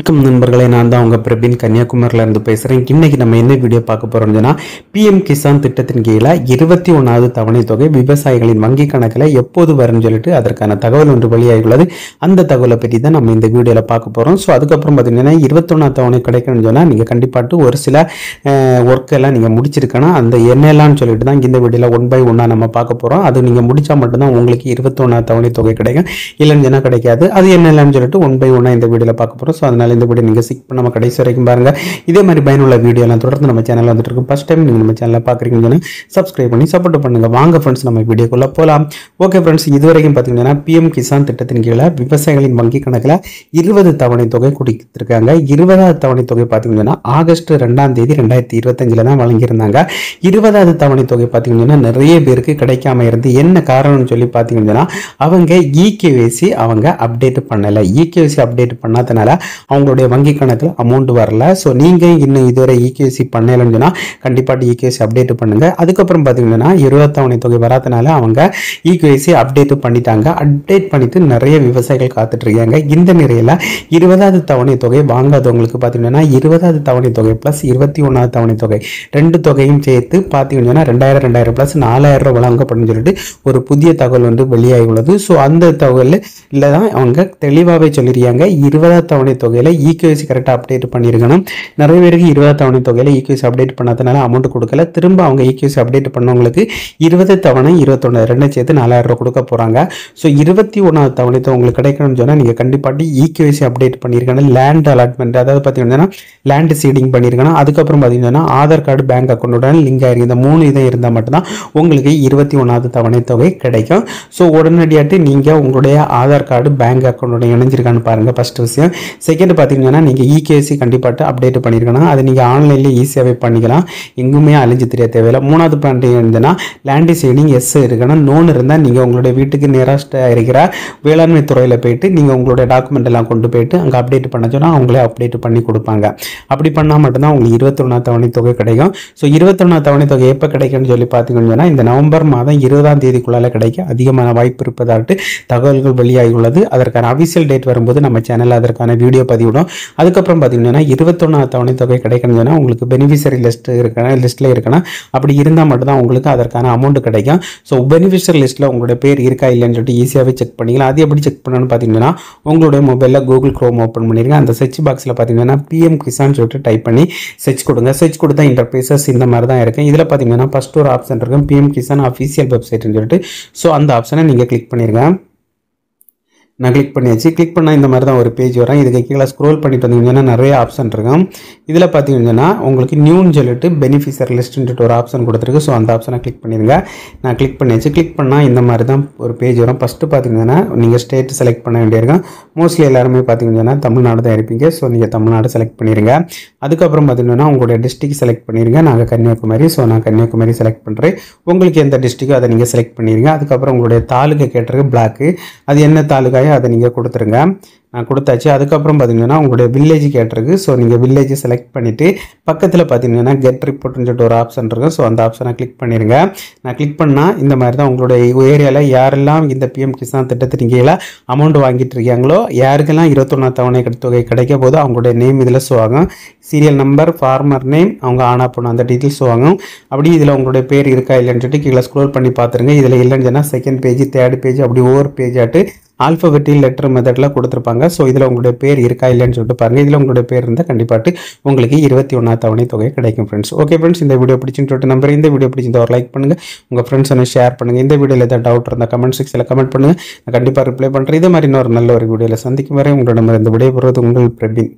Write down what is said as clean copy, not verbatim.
வணக்கம் நண்பர்களே, நான் தான் உங்கள் பிரபீன் கன்னியாகுமரியில் இருந்து பேசுகிறேன். இன்றைக்கி நம்ம என்ன வீடியோ பார்க்க போகிறோம்னா, பிஎம் கிசான் திட்டத்தின் கீழே 21வது தவணை தொகை விவசாயிகளின் வங்கி கணக்கில் எப்போது வரும்னு சொல்லிட்டு அதற்கான தகவல் ஒன்று வெளியாகியுள்ளது. அந்த தகவலை பற்றி தான் நம்ம இந்த வீடியோவில் பார்க்க போகிறோம். ஸோ அதுக்கப்புறம் பார்த்தீங்கன்னா 21வது தவணை கிடைக்கணும்னு சொன்னால் நீங்கள் கண்டிப்பாக ஒரு சில ஒர்க்கெல்லாம் நீங்கள் முடிச்சிருக்கணும். அந்த என்னெல்லாம்னு சொல்லிட்டு தான் இந்த வீடியோவில் 1 by 1 நம்ம பார்க்க போகிறோம். அது நீங்கள் முடித்தா மட்டும்தான் உங்களுக்கு 21வது தவணை தொகை கிடைக்கும், இல்லைன்னு சொன்னால் கிடைக்காது. அது என்னெல்லாம்னு சொல்லிட்டு 1 by 1 இந்த வீடியோவில் பார்க்க போகிறோம். ஸோ அதனால் இந்த வீடியோ நீங்கள் ஸ்கிப் பண்ணாமல் கடைசி வரைக்கும் பாருங்கள். இதே மாதிரி பயனுள்ள வீடியோலாம் தொடர்ந்து நம்ம சேனலில் வந்துட்டு இருக்கும். ஃபஸ்ட் டைம் நீங்கள் நம்ம சேனலில் பார்க்குறீங்கன்னு சப்ஸ்கிரைப் பண்ணி சப்போர்ட் பண்ணுங்கள். வாங்க ஃப்ரெண்ட்ஸ், நம்ம வீடியோக்குள்ளே போகலாம். ஓகே ஃப்ரெண்ட்ஸ், இதுவரைக்கும் பார்த்தீங்கன்னா பிஎம் கிசான் திட்டத்தின் கீழே விவசாயிகளின் வங்கி கணக்கில் 20 தவணை தொகை கொடுத்துருக்காங்க. 20வது தவணை தொகை பார்த்தீங்கன்னா ஆகஸ்ட் 2ஆம் தேதி 2025 தான் வழங்கியிருந்தாங்க. 20வது தவணை தொகை பார்த்தீங்கன்னா நிறைய பேருக்கு கிடைக்காம இருந்து என்ன காரணம்னு சொல்லி பார்த்தீங்கன்னா அவங்க இகேஒய்சி அவங்க அப்டேட் பண்ணலை. இகேஒய்சி அப்டேட் பண்ணாதனால அவங்களுடைய வங்கி கணக்கில் அமௌண்ட் வரல. ஸோ நீங்கள் இன்னும் இதுவரை இகேஒய்சி பண்ணலைன்னு சொன்னால் கண்டிப்பாக இகேஒய்சி அப்டேட் பண்ணுங்கள். அதுக்கப்புறம் பார்த்தீங்கன்னா 20 தவணை தொகை வராதனால அவங்க இகேஒய்சி அப்டேட் பண்ணிட்டாங்க. அப்டேட் பண்ணிட்டு நிறைய விவசாயிகள் காத்துட்டு இருக்காங்க. இந்த நிலையில் 20வது தவணை தொகை வாங்காதவங்களுக்கு பார்த்தீங்கன்னா 20வது தவணை தொகை ப்ளஸ் 21வது தவணை தொகை ரெண்டு தொகையும் சேர்த்து பார்த்தீங்கன்னா 2000 ப்ளஸ் 4000 வழங்கப்படும் சொல்லிட்டு ஒரு புதிய தகவல் வந்து வெளியாகி உள்ளது. ஸோ அந்த தகவல் இல்லை தான் அவங்க தெளிவாகவே சொல்லியிருக்காங்க. 20வது தவணை தொகையில் இகேஒய்சி கரெக்டாக அப்டேட் பண்ணியிருக்கணும். நிறைய பேருக்கு 20வது தவணை தொகையில் இகேஒய்சி அப்டேட் பண்ணாதனால அமௌண்ட் கொடுக்கல. திரும்ப அவங்க இகேஒய்சி அப்டேட் பண்ணவங்களுக்கு 20 தவணை 21 ரெண்டும் சேர்த்து 4000 கொடுக்க போகிறாங்க. ஸோ 21வது தவணை உங்களுக்கு கிடைக்கணும்னு சொன்னால் நீங்கள் கண்டிப்பாக இகேஒய்சி அப்டேட் பண்ணியிருக்கணும். லேண்ட் அலாட்மெண்ட், அதாவது பார்த்தீங்கன்னா லேண்ட் சீடிங் பண்ணியிருக்கணும். அதுக்கப்புறம் பார்த்தீங்கன்னா ஆதார் கார்டு பேங்க் அக்கௌண்ட்டுடன் லிங்க் ஆகிருக்கு. இந்த 3 இதை இருந்தால் மட்டும்தான் உங்களுக்கு 21வது தவணை தொகை கிடைக்கும். ஸோ உடனடியாட்டு நீங்கள் உங்களுடைய ஆதார் கார்டு பேங்க் அக்கௌண்ட்டோட இணைஞ்சிருக்கான்னு பாருங்கள், ஃபஸ்ட் விஷயம். செகண்ட் பார்த்தீங்கன்னா நீங்கள் இகேஒய்சி கண்டிப்பாக அப்டேட் பண்ணியிருக்கணும். அதை நீங்கள் ஆன்லைன்லேயே ஈஸியாகவே பண்ணிக்கலாம், எங்குமே அழிஞ்சு தெரிய தேவையில்லை. 3வது பாயிண்ட் இருந்ததுன்னா லேண்ட் சீடிங் எஸ் இருக்கணும். நோன் இருந்தால் நீங்கள் உங்களுடைய வீட்டுக்கு நியரஸ்ட்டாக இருக்கிற வேளாண்மை துறையில் போயிட்டு நீங்கள் உங்களுடைய டாக்குமெண்ட் எல்லாம் கொண்டு போயிட்டு அங்கே அப்டேட் பண்ண சொன்னால் அவங்களே அப்டேட் பண்ணி கொடுப்பாங்க. அப்படி பண்ணால் மட்டும்தான் உங்களுக்கு 21வது தவணை தொகை கிடைக்கும். ஸோ 21வது தவணை தொகை எப்போ கிடைக்கும்னு சொல்லி பார்த்தீங்கன்னா இந்த நவம்பர் மாதம் 20ஆம் தேதிக்குள்ளால கிடைக்க அதிகமான வாய்ப்பு இருப்பதாட்டு தகவல்கள் வெளியாகி உள்ளது. அதற்கான அபிஷியல் டேட் வரும்போது நம்ம சேனலில் அதற்கான வீடியோ பதிவிடும். அதுக்கப்புறம் பார்த்தீங்கன்னா 21வது தவணை தொகை கிடைக்கணும்னு சொன்னால் உங்களுக்கு பெனிஃபிஷரி லிஸ்ட்டில் இருக்கணும். அப்படி இருந்தால் மட்டும்தான் உங்களுக்கு அதற்கான அமௌண்ட் கிடைக்கும். ஸோ பெனிஃபிஷரி லிஸ்ட்டில் உங்களுடைய பேர் இருக்கா இல்லைன்னு சொல்லிட்டு ஈஸியாகவே செக் பண்ணிக்கலாம். அது எப்படி செக் பண்ணணும்னு பார்த்தீங்கன்னா உங்களுடைய மொபைலில் கூகுள் க்ரோம் ஓப்பன் பண்ணிருங்க. அந்த சர்ச் பாக்ஸில் பார்த்தீங்கன்னா பிஎம் கிசான் சொல்லிட்டு டைப் பண்ணி சர்ச் கொடுங்க. சர்ச் கொடுத்தா இன்டர்ஃபேஸஸ் இந்த மாதிரி தான் இருக்கும். இதில் பார்த்தீங்கன்னா ஃபர்ஸ்ட் ஒரு ஆப்ஷன் இருக்கும், பிஎம் கிசான் அஃபீஷியல் வெப்சைட்னு சொல்லிட்டு. ஸோ அந்த ஆப்ஷனை நீங்கள் கிளிக் பண்ணிருங்க. நான் கிளிக் பண்ணியாச்சு. கிளிக் பண்ணால் இந்த மாதிரி தான் ஒரு பேஜ் வரும். இதுக்கு கீழே ஸ்க்ரோல் பண்ணிட்டு வந்தீங்கன்னா நிறைய ஆப்ஷன் இருக்கும். இதில் பார்த்தீங்கன்னா உங்களுக்கு நியூன்னு சொல்லிட்டு பெனிஃபிஷரி லிஸ்ட்டுன்னு ஒரு ஆப்ஷன் கொடுத்துருக்கு. ஸோ அந்த ஆப்ஷனை கிளிக் பண்ணிடுங்க. நான் கிளிக் பண்ணியாச்சு. கிளிக் பண்ணால் இந்த மாதிரி தான் ஒரு பேஜ் வரும். ஃபஸ்ட்டு பார்த்தீங்கன்னா நீங்கள் ஸ்டேட் செலக்ட் பண்ண வேண்டியிருக்கும். மோஸ்ட்லி எல்லாருமே பார்த்தீங்கன்னா தமிழ்நாடு தான் இருப்பீங்க. ஸோ நீங்கள் தமிழ்நாடு செலக்ட் பண்ணிடுங்க. அதுக்கப்புறம் பார்த்தீங்கன்னா உங்களுடைய டிஸ்ட்ரிக்ட் செலக்ட் பண்ணிடுங்க. நாங்கள் கன்னியாகுமரி, ஸோ நான் கன்னியாகுமரி செலக்ட் பண்ணுறேன். உங்களுக்கு எந்த டிஸ்ட்ரிக்கோ அதை நீங்கள் செலக்ட் பண்ணிடுங்க. அதுக்கப்புறம் உங்களுடைய தாலுகை கேட்டிருக்கு பிளாக்கு, அது என்ன தாலுகாயோ அதை நீங்கள் கொடுத்துருங்க. நான் கொடுத்தாச்சு. அதுக்கப்புறம் பார்த்தீங்கன்னா உங்களுடைய வில்லேஜ் கேட்டிருக்கு. ஸோ நீங்கள் வில்லேஜ் செலக்ட் பண்ணிவிட்டு பக்கத்தில் பார்த்தீங்கன்னா கெட் ரிப்போர்ட்னு சொல்லிட்டு ஒரு ஆப்ஷன் இருக்கும். ஸோ அந்த ஆப்ஷனை கிளிக் பண்ணிடுங்க. நான் கிளிக் பண்ணால் இந்த மாதிரி தான் உங்களுடைய ஏரியாவில் யாரெல்லாம் இந்த பிஎம் கிசான் திட்டத்தின் கீழே அமௌண்ட் வாங்கிட்டு இருக்காங்களோ யாருக்கெல்லாம் 21வது தவணை தொகை கிடைக்க போது அவங்களுடைய நேம் இதில் ஷோ ஆகும். சீரியல் நம்பர், ஃபார்மர் நேம், அவங்க ஆனா போன அந்த டீட்டெயில்ஸ் ஷோ ஆகும். அப்படி இதில் உங்களுடைய பேர் இருக்கா இல்லைன்னு சொல்லிட்டு கீழே ஸ்க்ரோல் பண்ணி பார்த்துருங்க. இதில் இல்லைன்னு சொன்னால் செகண்ட் பேஜ், தேர்ட் பேஜ், அப்படி ஒவ்வொரு பேஜ் ஆட்டு ஆல்ஃபபெட்டிக் லெட்டர் மெத்தடில் கொடுத்துருப்பாங்க. ஸோ இதில் உங்களுடைய பேர் இருக்கா இல்லைன்னு சொல்லிட்டு பாருங்கள். இதில் உங்களுடைய பேர் இருந்தால் கண்டிப்பாக உங்களுக்கு 21வது தவணை தொகை கிடைக்கும் ஃப்ரெண்ட்ஸ். ஓகே ஃப்ரெண்ட்ஸ், இந்த வீடியோ பிடிச்சின்னு சொல்லிட்டு நம்பர். இந்த வீடியோ பிடிச்சிருந்தா ஒரு லைக் பண்ணுங்கள், உங்கள் ஃப்ரெண்ட்ஸ் வந்து ஷேர் பண்ணுங்கள். இந்த வீடியோவில் ஏதாவது டவுட் இருந்தால் கமெண்ட் செக்ஷனில் கமெண்ட் பண்ணுங்கள். நான் கண்டிப்பாக ரிப்ளை பண்ணுறேன். இதே மாதிரி இன்னொரு நல்ல ஒரு வீடியோவில் சந்திக்கும் வரை உங்களிடம் இந்த விடைபெறுவது உங்கள் பிரபீன்.